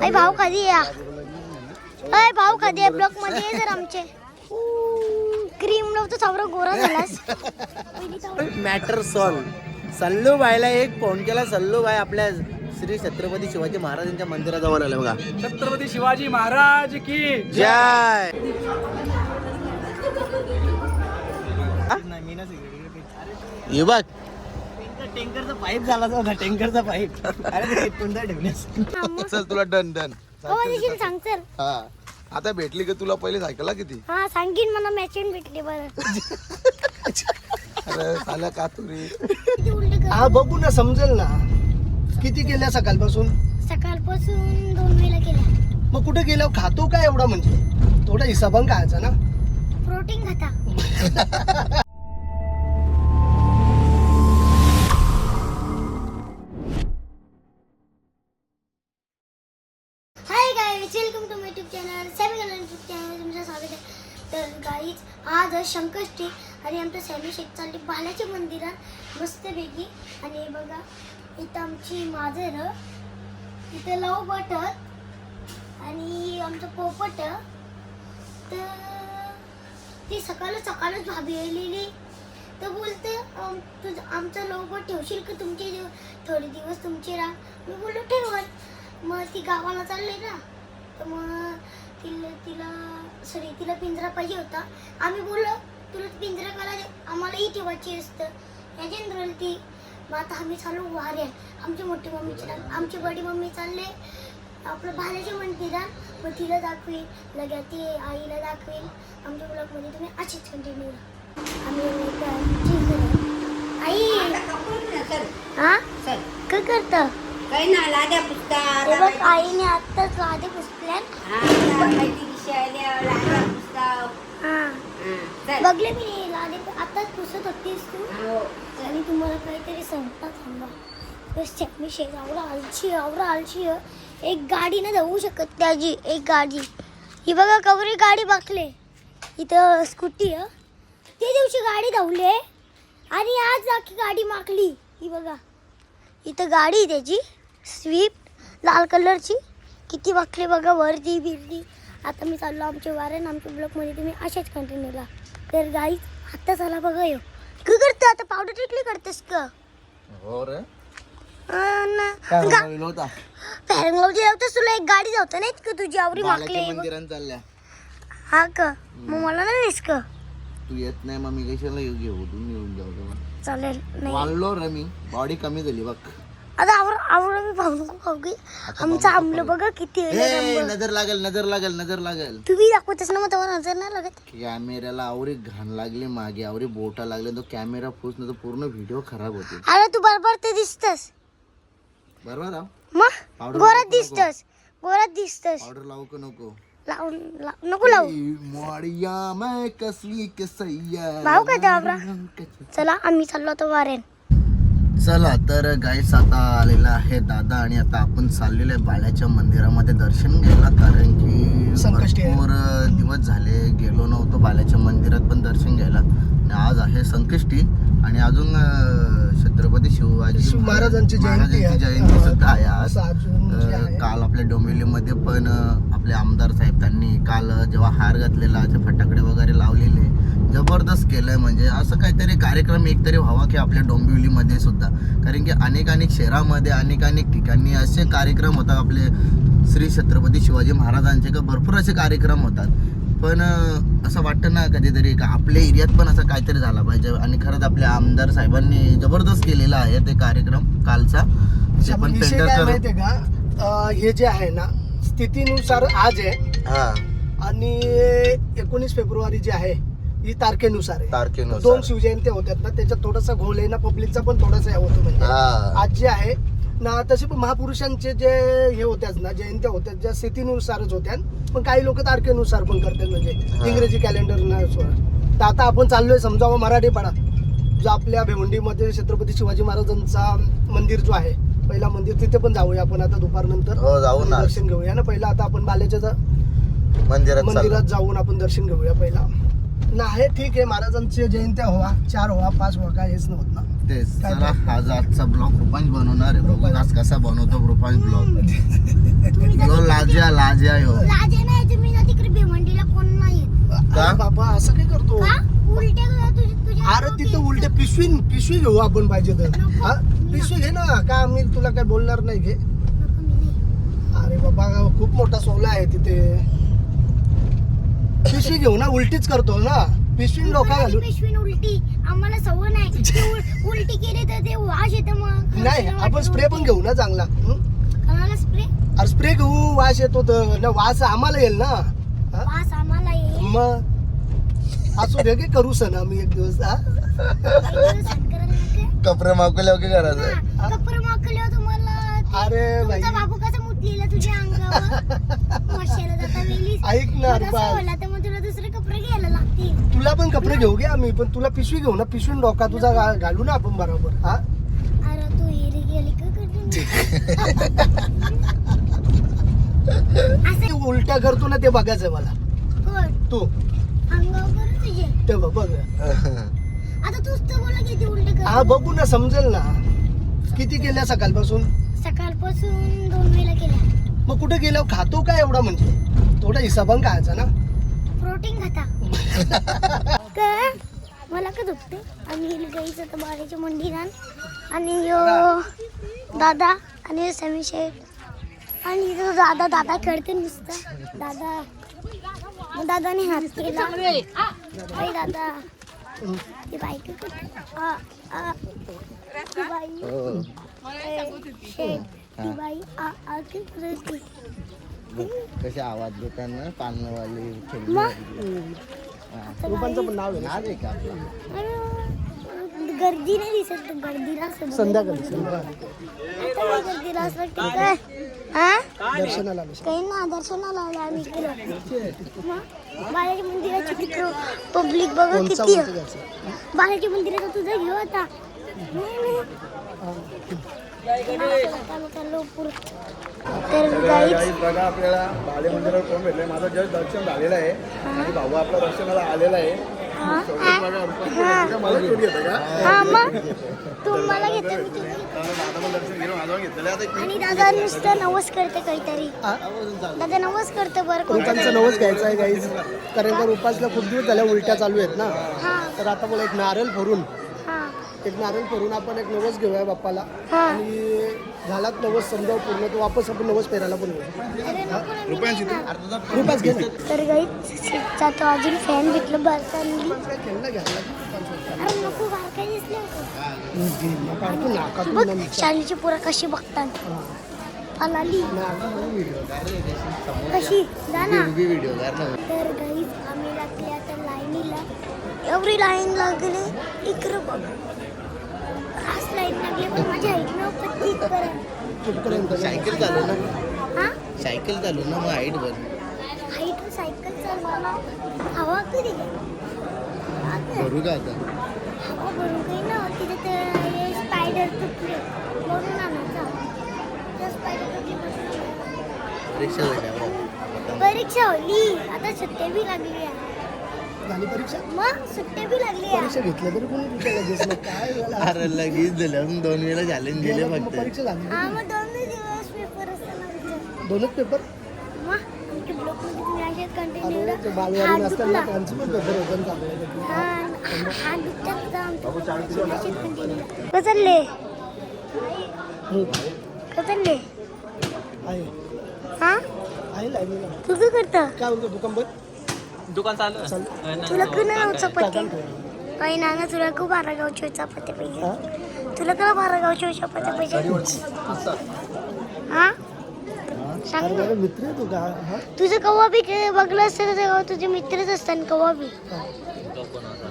अय भाऊ कधी या अय भाऊ कधी आहे ब्लॉक मध्ये ये जर आमचे क्रीम नव्हतं सावरा गोरा झालास मॅटर सॉल्व. सल्लू भाईला एक फोन केला. सल्लू भाई आपल्या श्री छत्रपती शिवाजी महाराजांच्या मंदिराजवळ आले बघा. छत्रपती शिवाजी महाराज की जय. हे बघ टँकरचा पाईप झाला होता. टँकरचा पाईप अरे कोणता ठेवण्यास. चल तुला डन डन. सांग चल. हा आता भेटली का तुला पहिले ऐकला किती. हा सांगीन मला मॅचिंग भेटली बरं. अरे साला का तू रे. हा बघू ना समजेल ना. किती केल्या सकाळपासून. सकाळपासून 2 वेळा केल्या. मग कुठे गेल्यावर खातो काय एवढा म्हणजे थोडा हिसाबान खायचा ना. प्रोटीन खाता. Hi guys welcome to my YouTube channel Sammy colour YouTube channel तुमचं स्वागत आहे. तर गाईज आज संकष्टी आणि आमचं सॅमी शेख चालली बालाच्या मंदिरात मस्तपैकी. आणि हे बघा इथं आमची माजर, इथं लव बटत आणि आमचं पोपट. तर ती सकाळच भाभी आलेली. तर बोलते तुझं आमचं लवकर ठेवशील का तुमचे थोडे दिवस तुमचे राह. मी बोललो ठेवल. मग ती गावाला चालले ना. तर मग तिला पिंजरा पाहिजे होता. आम्ही बोललो तुला पिंजरा करा दे आम्हालाही ठेवायची असतं या जनरल ती. मग आता आम्ही चालू वाऱ्या. आमची मोठी मम्मी आमची बडी मम्मी चालले आपलं भाल्याच्या मंदिरात. मग तिला दाखवेल लगेच ती आईला दाखवेल. आमच्या ब्लॉगमध्ये तुम्ही अशीच कंटिन्यू आम्ही आई हा काय करतं काही ना लाद्या पुसता बघ आईने आत्ताच लादे पुसल्या. बघले मी लादे आत्ताच पुसत होतीस तू. आणि तुम्हाला काहीतरी सांगता थांबा. मी शेख आवरा आलशी एक गाडी नाही जाऊ शकत त्याची. एक गाडी ही बघा कवरी गाडी बाकले. इथं स्कूटी ते दिवशी गाडी धावले आणि आज आखी गाडी माकली. ही बघा इथं गाडी त्याची स्विफ्ट लाल कलरची. किती वाकले बघा वरती बिरती. आता मी चाललो आमच्या वाऱ्यान आमच्या ब्लॉकमध्ये तुम्ही अशाच कंटिन्यूला. तर गाईज आत्ता चला बघा यो काय करतं आता. पावडर टिकली करतेस का. हो रे फॅरंगलावची लावतेस. तुला एक गाडी जावतं नाही का तुझी आवरी माकले. मंदिरात चालल्या. हा का मग मला नाही का तू येत नाही मग मी कशाला घेऊ. तुम्ही येऊन जाऊ. चालेल नाही वाढलो रे मी. बॉडी कमी झाली बघ. आता आवरा मी भाऊ नको खाऊ की. आमचं आमलं बघा किती नजर लागेल नजर लागेल नजर लागेल. तुम्ही दाखवतेस ना मग तेव्हा नजर नाही लागत. कॅमेऱ्याला आवरी घाण लागली मागे आवरी बोटा लागले. तो कॅमेरा फुसणं तर पूर्ण व्हिडिओ खराब होते. अरे तू बरोबर ते दिसतस बरोबर राव. मग गोरात दिसतस. पावडर लावू का नको. नको लावू मोडिया मैं कसली कसैया. भाऊ का तेव्हा चला आम्ही चाललो आता वारेन. चला तर गाईस आता आलेला आहे दादा आणि आता आपण चाललेलो आहे बाळ्याच्या मंदिरामध्ये दर्शन घ्यायला. कारण की संकष्टी आहे. भरपूर दिवस झाले गेलो नव्हतो बाळ्याच्या मंदिरात पण दर्शन घ्यायला. आणि आज आहे संकष्टी आणि अजून छत्रपती शिवाजी महाराजांची जयंती सुद्धा आहे आज. अजून काल आपल्या डोंबिवलीमध्ये पण आपले आमदार साहेब त्यांनी काल जेव्हा हार घातलेला फटाकडे वगैरे लावलेले जबरदस्त केलंय. म्हणजे असं काहीतरी कार्यक्रम एकतरी व्हावा की आपल्या डोंबिवलीमध्ये सुद्धा. कारण की अनेक शहरामध्ये अनेक ठिकाणी असे कार्यक्रम होतात आपले श्री छत्रपती शिवाजी महाराजांचे का भरपूर असे कार्यक्रम होतात. पण असं वाटतं ना कधीतरी का आपल्या एरियात पण असं काहीतरी झाला पाहिजे. आणि खरंच आपल्या आमदार साहेबांनी जबरदस्त केलेला आहे ते कार्यक्रम कालचा. ते पण माहितीये का हे जे आहे ना स्थितीनुसार आज आहे. आणि 19 फेब्रुवारी जे आहे ही तारखेनुसार आहे. 2 शिवजयंत्या होत्यात ना त्याच्यात थोडासा घोल आहे ना पब्लिकचा पण थोडासा होतो. म्हणजे आज जे आहे ना तसे पण महापुरुषांचे जे हे होत्याच ना जयंत्या होत्या ज्या स्थितीनुसारच होत्या. पण काही लोक तारखेनुसार पण करतात म्हणजे इंग्रजी कॅलेंडरनुसार. तर आता आपण चाललोय समजा मराठीपाडा जो आपल्या भिवंडीमध्ये छत्रपती शिवाजी महाराजांचा मंदिर जो आहे पहिला मंदिर तिथे पण जाऊया आपण आता दुपारनंतर. दर्शन घेऊया ना. पहिला आता आपण बाल्याच्या मंदिरात जाऊन आपण दर्शन घेऊया पहिला. नाही ठीक आहे महाराजांची जयंत्या व्हा 4 व्हा 5 व्हा काय हेच नव्हत ना. तेच चला आज आजचा ब्लॉग रुपांश बनवणार आहे. बघू आज कसा बनवतो रुपांश ब्लॉग. यो लाज्या लाज्या यो लाजे नाही तुम्ही ना तिकडे भिवंडीला कोण नाही का बाबा असं काय करतो? का उलटे तुझ्या अरे तिथं उलटे पिशवी घेऊ आपण पाहिजे तर. हा पिशवी घे ना, का आम्ही तुला काय बोलणार नाही. घे. अरे बाबा खूप मोठा सोला आहे तिथे. पिशवी घेऊ ना, उलटीच करतो ना. पिशवी डोका घालू. पिशवी उलटी आम्हाला सवय नाही. ते उलटी केली तर ते वास येतं मग. नाही आपण स्प्रे पण घेऊ ना चांगला. आम्हाला स्प्रे अरे स्प्रे घेऊ, वास येतो तर ना, वास आम्हाला येईल ना. हा? वास आम्हाला येईल. मग असू दे की करू सण आम्ही एक दिवस. हा? कपडे मागवले वगैरे करायचं. कपडे मागल्यावर तुम्हाला अरे भाई तुमचा बाबू कसा मुतलेला तुझ्या अंगावर मशाला जाता वेलीस. ऐक ना मग तसं रुपा, होला तर मग तुला दुसरे कपडे घ्यायला लागतील. तुला पण कपडे घेऊ घे आम्ही, पण तुला पिशवी घेऊ ना. पिशवी डोका तुझा घालू ना आपण बरोबर. हा अरे तू हिरी गेली का करून ते उलट्या करतो ना ते बघायचंय मला. कोण तू अंगावर करू तुझे. ते बघ. आता तूच तर बोला किती उलटे कर. हा बघू ना, समजेल ना. किती केल्या सकाळपासून? सकाळपासून 2 वेळा केल्या. मग कुठे गेल्यावर खातो काय एवढा? म्हणजे थोडा हिसाबान खायचा ना. प्रोटीन खाता का मला का दुखते. आम्ही गाईचं तर बाळाच्या मंदिरात आणि यो दादा आणि समी शेठ आणि तो दादा खेळते नुसतं. मग दादाने हात केला. अरे दादा ती बाईक ती बाई शेठ ती बाई की करते. कसे आवाज देताना पानवाली रुपांचं पण नाव आहे ना. आहे का आपलं? अरे, गर्दी नाही दिसत. गर्दीला असं संध्याकाळी आता गर्दीला असं वाटतं काय. हा दर्शनाला काही ना दर्शनाला आलो आम्ही गेलो. मग बालाजी मंदिराची तिकडं पब्लिक बघा किती आहे. बालाजी मंदिराचा तुझा घेऊ आता. तर गाईच बघा आपल्याला बाले मंदिरावर कोण भेटलंय. माझं जस्ट दर्शन झालेलं आहे आणि भाऊ आपला दर्शनाला आलेला आहे. मला शूट घेतं का? हा मग तुम्हाला घेते मी तुझं घेते. दादा पण दर्शन घेऊन माझं घेतलेलं आहे. आता आणि दादा नुसतं नवस करते काहीतरी. दादा नवस करते बरं रुपांचं नवस घ्यायचं आहे गाईज. कारण का रुपासला खूप दिवस झाल्या उलट्या चालू आहेत ना. हा तर आता मला एक नारळ फोडून आपण एक नवस घेऊया बाप्पाला. हा. आणि झालाच नवस समजा पूर्ण, तर वापस आपण नवस पेरायला पण घेऊ. अरे नको ना, मी नाही खात. रुपास घे ना. तर गाईचा तो अजून फॅन भेटलं बारकाली. खेळणं घ्यायला अरे नको बारकाई दिसले होते. काढतो नाकातून बघ ना. शालीची पोरं कशी बघतात. फलाली नाकातून व्हिडिओ. कशी जा ना. व्हिडिओ करणार. तर गाईज आम्ही लागले आता लाईनीला. एवढी लाईन लागली इकडं बघ. खास लाईन लागली पण माझ्या ऐकणं पत्तीपर्यंत. कुठपर्यंत? सायकल चालू ना, हा सायकल चालू ना, मग हाईट बन. हाईट सायकल चालवायला हवा कधी करू का आता? हवा भरून काही ना तिथे ते स्पायडर तुटले म्हणून आणायचा. त्या स्पायडर रिक्षा भेटा. परीक्षा होली आता सुट्ट्या बी लागली आहे. झाली परीक्षा? मग सुट्ट्या बी लागली आहे. परीक्षा घेतल्या तरी कोणी तुझ्या लगेच मग काय झालं? अरे लगेच दिलं 2 वेळा झाले गेले मग फक्त. परीक्षा झाली. हा मग 2 दिवस पेपर असताना आमचं. 2च पेपर? मग आमच्या ब्लॉकमध्ये तुम्ही असेच कंटिन्यू अरे ते बालवाडी नसताना त्यांचं पण पेपर होतं ना चांगलं. हात दुखतात आमचं असेच कंटिन्यू. कसले कसले आहे हा आहे लाईनीला. तुझं करतं काय म्हणतो भूकंप? तुला कुणा चपाती काही ना तुला खूप 12 गावची चपाती पाहिजे. तुला का 12 गावची चपाती पाहिजे. हा सांग ना. अरे मित्र आहे तू का? हा? तुझं कवा बी बघलं असतं तर तुझे मित्रच असतात.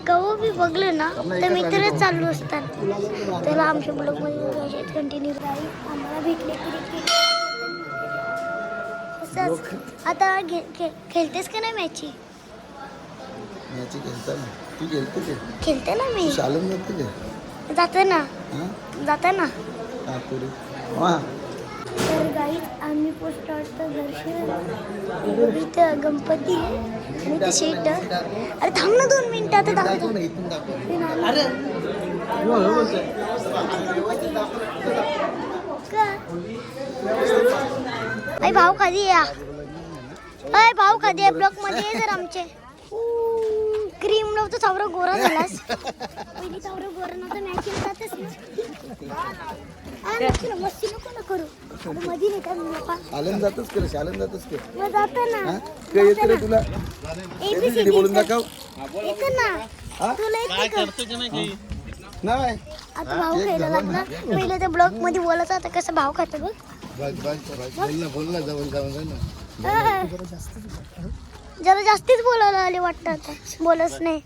कवा बी बघलं ना तर मित्रच चालू असतात. त्याला आमच्या ब्लॉगमध्ये कंटिन्यू आम्हाला भेटले क्रिकेट. आता खेळतेस का नाही मॅची? मॅची खेळता ना, तू खेळते ते खेळते ना मी. चालून जाते ते. जाते ना. वा तर गाईज आम्ही पोस्टाचं दर्शन इथं गणपती आणि ते शेट. अरे थांब ना 2 मिनिटं आता दाखवतो. इथून दाखव. ते नाला. अय भाऊ कधी या अय भाऊ कधी आहे ब्लॉक मध्ये ये जर आमचे क्रीम नव्हतं चौरा गोरा झालास पहिली चौरा गोरा नव्हतं मॅचिंग जातच ना मस्ती नको ना करू मध्ये नाही का शालन जातच कर शालन जातच कर मग जातो ना काय येत रे तुला ABCD बोलून दाखव एक ना तुला एक नाही आता भाऊ खायला लागला पहिले त्या ब्लॉक मध्ये बोलत आता कसं भाव खातो बघ बोल ना जाऊन जाऊन जरा जास्तीच बोलायला आले वाटतं आता बोलच नाही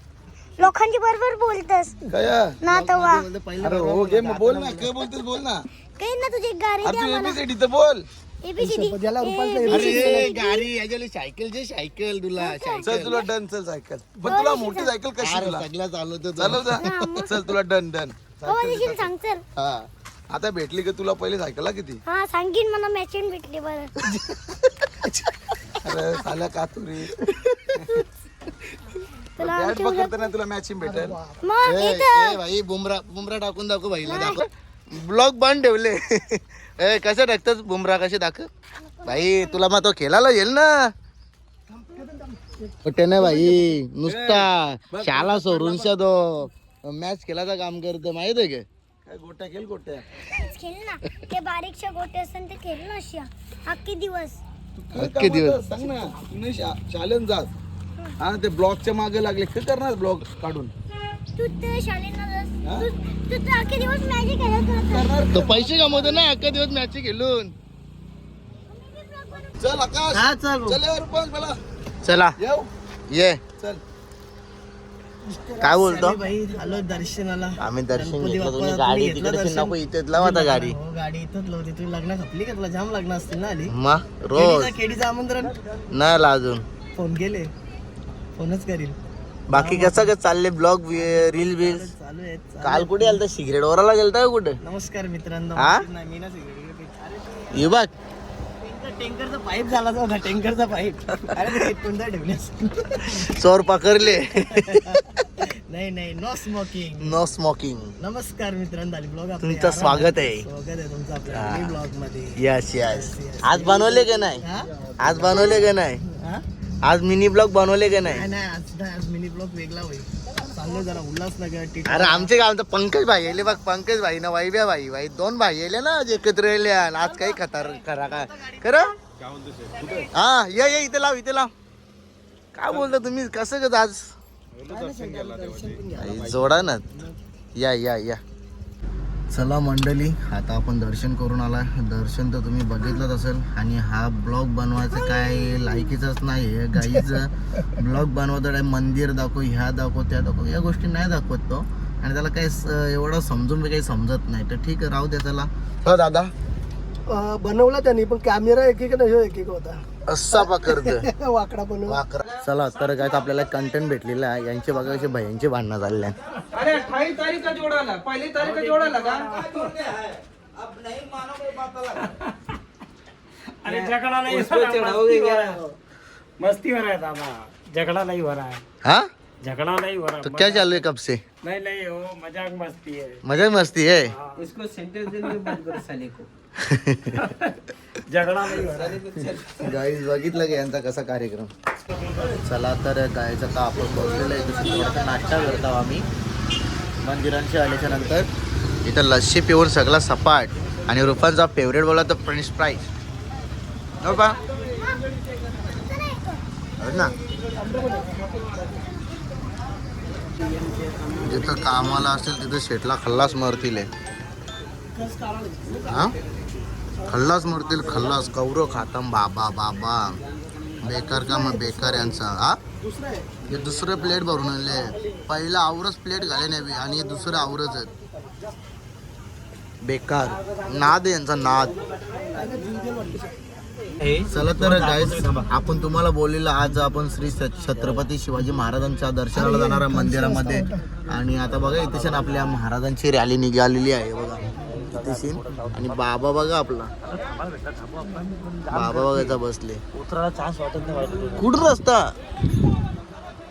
लोकांची बरोबर बोलतस काय ना तवा अरे हो घे मग बोल ना काय बोलतेस बोल ना काही ना तुझी गाडी द्या तू मला एबीसीडी तर बोल एबीसीडी ज्याला रुपालचं अरे गाडी याच्याली सायकल तुला चल तुला डन चल सायकल पण तुला मोठी सायकल कशी तुला सगळं चालवतो चालव जा चल तुला डन डन कवा देशील सांग चल हा आता भेटली का तुला पहिले सायकलला किती हा सांगीन मला मॅचिंग भेटली बरं अरे साल्या का तू रे तुला बॅट आमच्या पकडताना तुला मॅचिंग भेटेल मग इथं भाई बुमरा टाकून दाखव भाईला दाखव ब्लॉग बंद ठेवले ए कसं टाकतात बुमरा कसे दाखव भाई तुला मग तो खेळायला येईल ना कुठे नाही भाई नुसता शाला सोडून तो मॅच खेळायचं काम करतो माहित आहे का काय गोट्या खेळ गोट्या खेळ ना ते बारीकशा गोटे असतात ते खेळ ना अशा अख्खे दिवस अख्खे दिवस. सांग ना तुम्ही शालन जात हा ते ब्लॉकच्या मागे लागले काय करणार ब्लॉक काढून तू तर शाळेला तू तर अख्खे दिवस मॅजिक खेळत होता करणार तो पैसे कमवतो ना अख्खा दिवस मॅच खेळून चल आकाश हा चल चल यावर पण मला चला येऊ ये चल काय बोलतो भाई आलो दर्शनाला आम्ही दर्शन गणपती घेतलं तुम्ही बाप्पा, गाडी तुम्ही घेतलं तिकडे दर्शन? नको इथेच लावा आता गाडी हो गाडी इथंच लावते तुम्ही लग्न खपली का तुला जाम लग्न असतील ना आली मग रोज केडीचं आमंत्रण नाही आला अजून फोन केले फोनच करील बाकी कसं काय चालले ब्लॉग रील बिल चालू आहेत काल कुठे आलता सिगरेट ओराला गेलता का कुठे नमस्कार मित्रांनो हा? नाही मी ना सिगरेट ये बघ टँकरचा पाईप झाला होता टँकरचा पाईप अरे ते कोणता ठेवले चोर पकडले नाही नो स्मोकिंग नो स्मोकिंग नमस्कार मित्रांनो दाली ब्लॉग तुमचं स्वागत आहे स्वागत आहे तुमचं आपल्या ब्लॉग मध्ये यस यस आज बनवले का नाही हा? आज बनवले का नाही हा? आज मिनी ब्लॉग बनवले का नाही नाही आज मिनी ब्लॉग वेगळा होईल चाललो जरा उल्हासनगर अरे आमचे गावचं पंकज भाई येले बघ पंकज भाई ना वैभ्या भाई दोन भाई येले ना आज एकत्र येले आज काही करा का खरं हा ये इथे लाव काय बोलता तुम्ही कसं कसं आज जोडा ना या चला मंडळी आता आपण दर्शन करून आला दर्शन तर तुम्ही बघितलंच असेल आणि हा ब्लॉग बनवायचं काय लायकीचाच नाही आहे गाईचं ब्लॉग बनवतो मंदिर दाखव ह्या दाखव त्या दाखव या गोष्टी नाही दाखवत तो आणि त्याला काही एवढं समजून काही समजत नाही तर ठीक आहे राहू द्या त्याला हो दादा बनवला त्यांनी पण कॅमेरा एक एक होता असा पकडत वाकडा बनवला चला तर काय आपल्याला कंटेंट भेटलेला आहे यांचे बघा कसे भयांचे भांडणं चालले अरे 28 तारीख का जोड़ा पहली तारीख का जोड़ा लगा अरे झगड़ा नहीं हो रहा मस्ती हो रहा है दादा झगड़ा नहीं हो रहा है हाँ झगड़ा नहीं हो रहा तो क्या चालू है कब से नहीं हो मजाक मस्ती है मजा मस्ती है इसको सेंटेंस देने बंद करो साले को झगड़ा नहीं हो रहा गाईज बघितलं का यांचा कसा कार्यक्रम चला तर गायचा तर आपण बसलेलं आहे दुसरी थोडासा नाश्ता करतो आम्ही मंदिरांशी आल्याच्या नंतर इथं लस्सी पिऊन सगळा सपाट आणि रुपांचा फेवरेट बोला तर फ्रेंच फ्राईज हो पा ना जिथं कामाला असेल तिथं शेटला खल्लास मरतील हा खल्लास मरतील खल्लास कौरव खातम बाबा बाबा बेकार का मग बेकार यांचा हा हे दुसरे प्लेट भरून आणले पहिला आवरच प्लेट घाले नाही आणि हे दुसरं आवरच आहेत बेकार नाद आहे यांचा नाद चला तर गाईज आपण तुम्हाला बोललेलं आज आपण श्री छत्रपती शिवाजी महाराजांच्या दर्शनाला जाणाऱ्या मंदिरामध्ये आणि आता बघा इथे आपल्या महाराजांची रॅली निघालेली आहे बघा इथे आणि बाबा बघा आपला बाबा बघायचा बसले उतरायला चान्स वाटत नाही कुठं रस्ता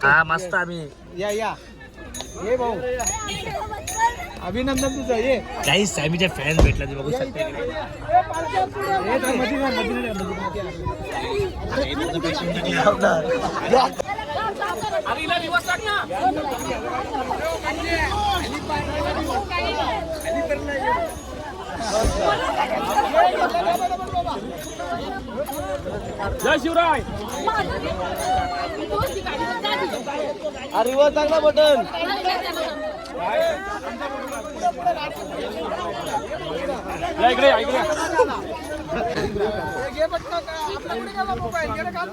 हा मस्त आम्ही या ये भाऊ अभिनंदन तुझं ये काही सॅमीचे फॅन भेटला ते बघू शकता जय शिवराय. अरे वा चांगला बटन. इकडे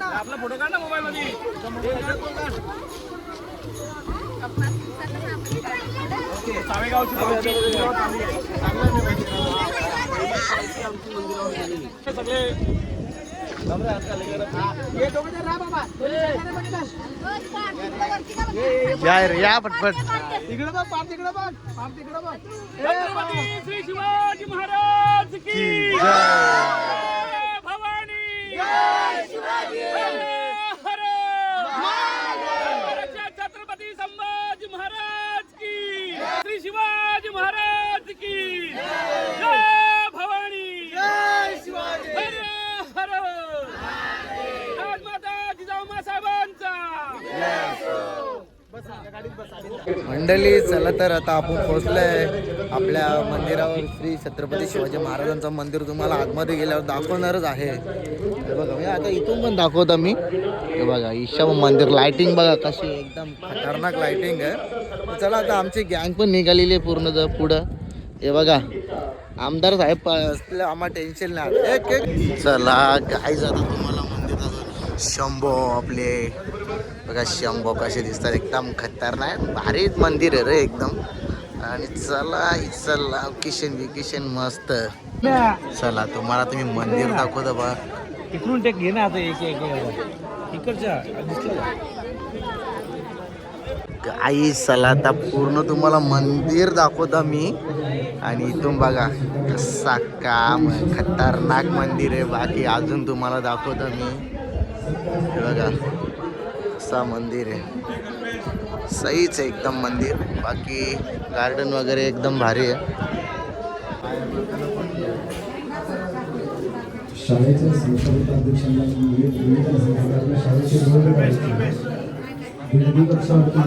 आपला फोटो काढ ना मोबाईल मध्ये. सावेगावची सगळे या रे या पटपट. तिकडे बघ पार तिकडे बघ पार तिकडे बघ. छत्रपती श्री शिवाजी महाराज की जय. भवानी जय शिवाजी. हर हर. छत्रपती संभाजी महाराज की. श्री शिवाजी महाराज की जय. भवानी जय शिवाजी. हर हर. राजमाता जिजाऊ साहेबांचा. मंडळी चला तर आता आपण पोहोचलोय आपल्या मंदिरावर. श्री छत्रपती शिवाजी महाराजांचं मंदिर तुम्हाला आतमध्ये गेल्यावर दाखवणारच आहे. हे बघा मी आता इथून पण दाखवतो मी. हे बघा ईशा मंदिर. लाइटिंग बघा कशी एकदम खतरनाक लाइटिंग आहे. चला आता आमची गँग पण निघालेली आहे पूर्ण पुढं. हे बघा आमदार साहेब असले आम्हाला टेन्शन नाही. चला काय जातं तुम्हाला मंदिरात शंभो आपले बघा. शंभो कसे दिसतात एकदम खतरनाक भारी मंदिर आहे रे एकदम. आणि चला चला किशन मस्त. चला तुम्हाला तुम्ही मंदिर दाखवतो बघा. इकडून टेक घे ना आता एक इकडच्या आई चला आता पूर्ण तुम्हाला मंदिर दाखवतो मी. आणि इथून बघा कसा काम खतरनाक मंदिर आहे. बाकी अजून तुम्हाला दाखवतो मी. बघा असा मंदिर आहे. सहीच आहे एकदम मंदिर. बाकी गार्डन वगैरे एकदम भारी आहे. शाळेच्या संस्थापक अध्यक्षांना शाळेचे विविध कक्षावरती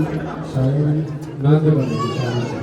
शाळेने नांद बनवली. शाळेच्या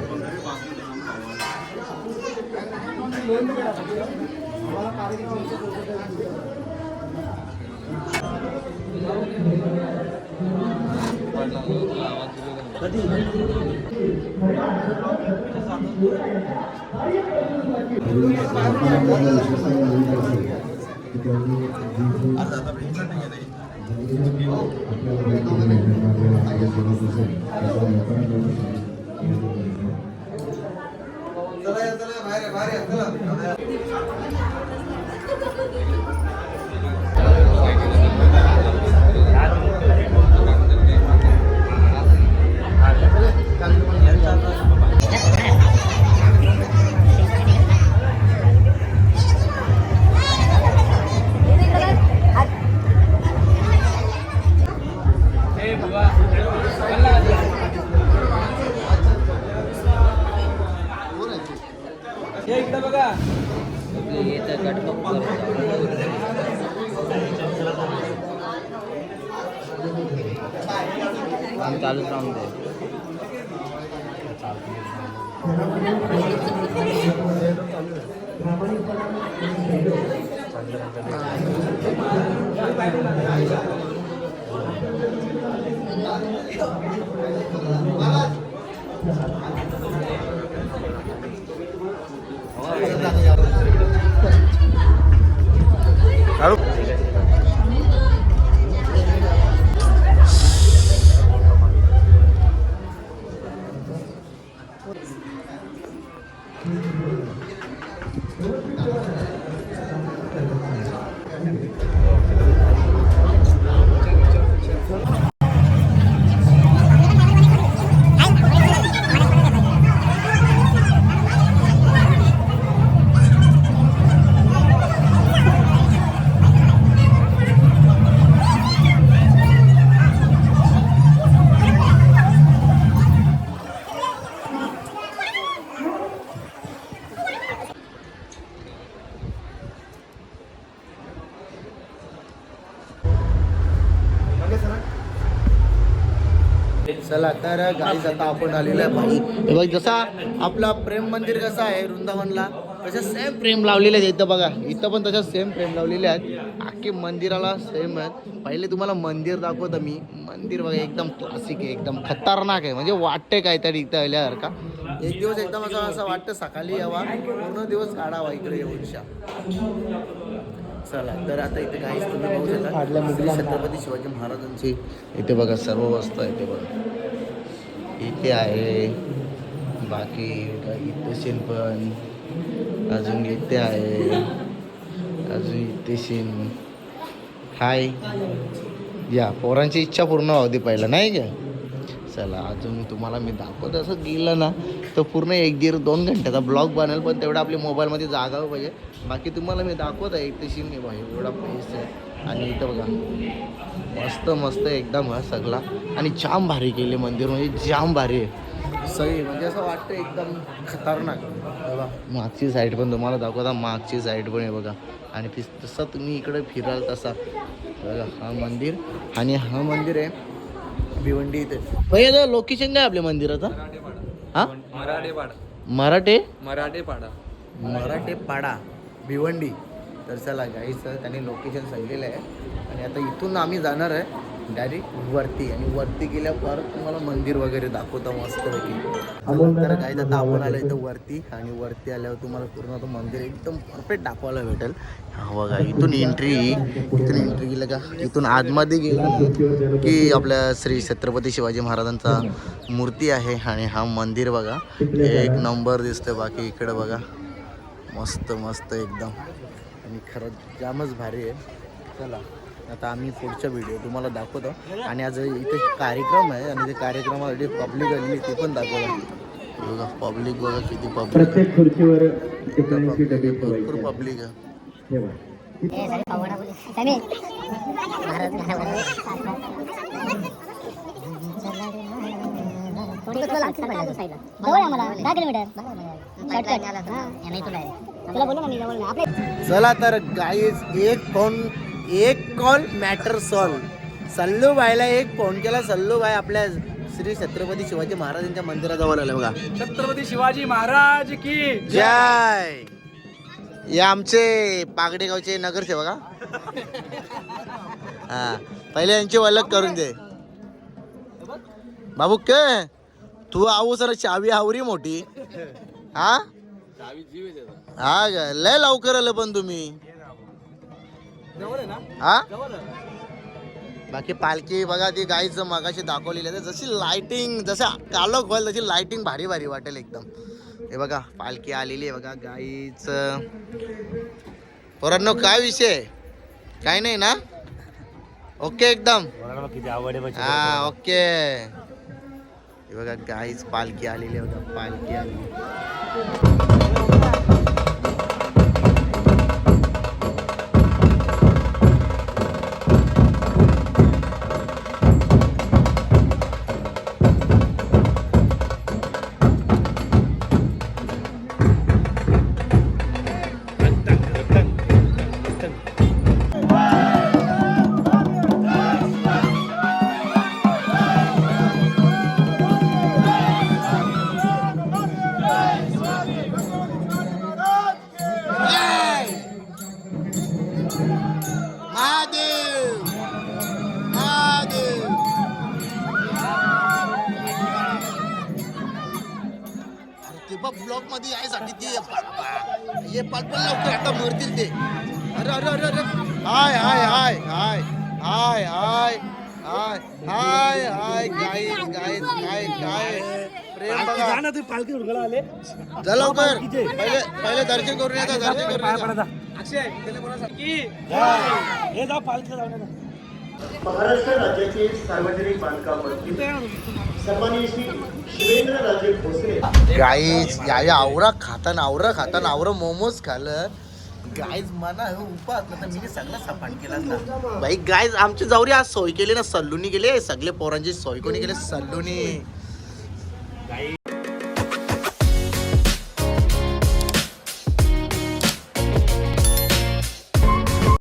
इकडे बघा. चालूच राहून दे. चला तर गाईज आता आपण आलेलो आहे भाई. हे बघ जसा आपला प्रेम मंदिर कसं आहे वृंदावनला तसं सेम प्रेम लावलेले आहेत इथं बघा. इथं पण तसं सेम प्रेम लावलेले आहेत. अख्खी मंदिराला सेम आहेत. पहिले तुम्हाला मंदिर दाखवतो मी. मंदिर बघा एकदम क्लासिक आहे, एकदम खतरनाक आहे. म्हणजे वाटते काहीतरी इथं आल्यासारखा. एक दिवस एकदम असं वाटतं सकाळी यावा, पूर्ण दिवस काढावा इकडे येऊनशा. चला तर आता इथे काहीच तुम्ही बघू शकता श्री छत्रपती शिवाजी महाराजांची इथे बघा सर्व वस्तू आहे. इथे बघा इथे आहे, बाकी इथे शेण पण अजून इथे आहे, अजून इथे शेण हाय. या पोरांची इच्छा पूर्ण होती पहिला नाही का. चला अजून तुम्हाला मी दाखवतो. असं गेलं ना तर पूर्ण 1-1.5-2 घंट्याचा ब्लॉग बनेल, पण तेवढा आपल्या मोबाईलमध्ये जागा पाहिजे. बाकी तुम्हाला मी दाखवत आहे इथे शिन नाही भाई एवढा पैसे आहे. आणि इथं बघा मस्त मस्त एकदम हा सगळा. आणि जाम भारी केले मंदिर, म्हणजे जाम भारी आहे सगळी. म्हणजे असं वाटतं एकदम खतरनाक. बघा मागची साईड पण तुम्हाला दाखवता, मागची साईड पण आहे बघा. आणि तसं तुम्ही इकडे फिराल तसा बघा हा मंदिर. आणि हा मंदिर आहे भिवंडी इथे. पहिलं लोकेशन काय आपल्या मंदिराचा? हा मराठे पाडा भिवंडी. तर चला गाईस त्यांनी लोकेशन सांगितलेलं आहे. आणि आता इथून आम्ही जाणार आहे डायरेक्ट वरती. आणि वरती गेल्या परत तुम्हाला मंदिर वगैरे दाखवतो मस्तपैकी. तर गाईस आता आपण आलो इथं वरती. आणि वरती आल्यावर तुम्हाला पूर्ण तो मंदिर एकदम परफेक्ट दाखवायला भेटेल. हा बघा इथून एंट्री गेलं का इथून आतमध्ये गेलं की आपल्या श्री छत्रपती शिवाजी महाराजांचा मूर्ती आहे. आणि हा मंदिर बघा एक नंबर दिसतं. बाकी इकडे बघा मस्त मस्त एकदम. आणि खरंच जामच भारी आहे. चला आता आम्ही पुढचा व्हिडिओ तुम्हाला दाखवतो. आणि आज इथे कार्यक्रम आहे आणि ते कार्यक्रमासाठी पब्लिक आलेली ती पण दाखवतो. बघा पब्लिक बघा किती पब्लिक, प्रत्येक खुर्चीवर भरपूर पब्लिक आहे. चला तर गाईज एक कॉल मॅटर सॉल्व. सल्लू भाईला एक फोन केला. सल्लू भाई आपल्या श्री छत्रपती शिवाजी महाराजांच्या मंदिराजवळ आले बघा. छत्रपती शिवाजी महाराज की जय. हे आमचे पागडे गावचे नगरसेवक हा. हा पहिले यांची ओळख करून दे बाबू. के तू आऊ सर चावी आवरी मोठी हा हा ग लय लवकर आलं पण तुम्ही हा. बाकी पालखी बघा ती गाईचं मगाशी दाखवलेली आहे. जशी लाइटिंग जसं कालोख व्हाल तशी लाइटिंग भारी भारी वाटेल एकदम. हे बघा पालखी आलेली आहे बघा गाईचं. पोरांनो काय विषय काय नाही ना. ओके एकदम हा ओके. हे बघा गाईच पालखी आलेली आहे बघा. पालखी आली. ब्लॉक मध्ये यायसाठी ते हे पाच लवकर आता मरतील ते. अरे अरे अरे अरे हाय हाय हाय हाय हाय हाय हाय हाय हाय गाईस गाईस काय काय प्रेम बघा ना. तू पालखी उडकायला आले जा लवकर. पहिले दर्शन करून येतात. दर्शन करून अक्षय त्याला कोणासाठी हे जा पालखी जाऊन. महाराष्ट्र राज्याचे सार्वजनिक बांधकाम मंत्री सन्माननीय श्री शिवेंद्रराजे भोसले गाईज या आवरा खाताना मोमोज खाल्लं. गाईज मना उपास ना तर मी सगळं सपाट केला ना बाई. गाईज आमची जाऊरी आज सोय केली ना. सल्लूनी गेले सगळे पोरांची सोय कोणी केली. सल्लूनी